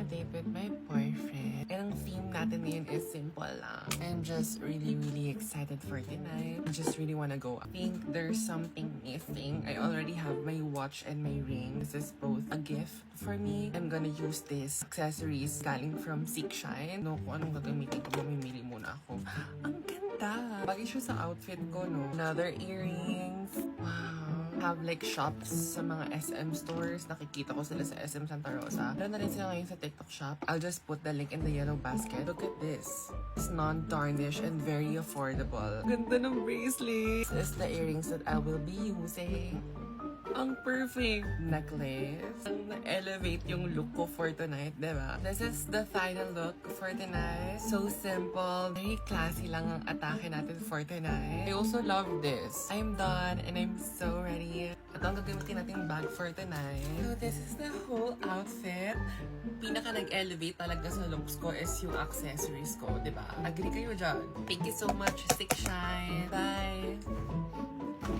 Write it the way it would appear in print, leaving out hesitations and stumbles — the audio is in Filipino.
date with my boyfriend. And ang theme natin ngayon is simple lang. I'm just really excited for tonight. I just really wanna go. I think there's something missing. I already have my watch and my ring. This is both a gift for me. I'm gonna use this accessories galing from Seek Shine. No, kung anong gagamitin ko, mamimili muna ako. Ang ganda! Bagay siya sa outfit ko, no? Another earrings. Wow. Have like shops sa mga SM stores. Nakikita ko sila sa SM Santa Rosa. Meron na rin sila ngayon sa TikTok shop. I'll just put the link in the yellow basket. Look at this. It's non-tarnished and very affordable. Ganda ng bracelet. This is the earrings that I will be using. Ang perfect necklace. Na-elevate yung look ko for tonight, diba? This is the final look for tonight. So simple. Very classy lang ang atake natin for tonight. I also love this. I'm done and I'm so ready. Ito ang gagamitin nating bag for tonight. So this is the whole outfit. Pinaka nag-elevate talaga sa looks ko is yung accessories ko, diba? Agree kayo dyan? Thank you so much, Stick Shine. Bye!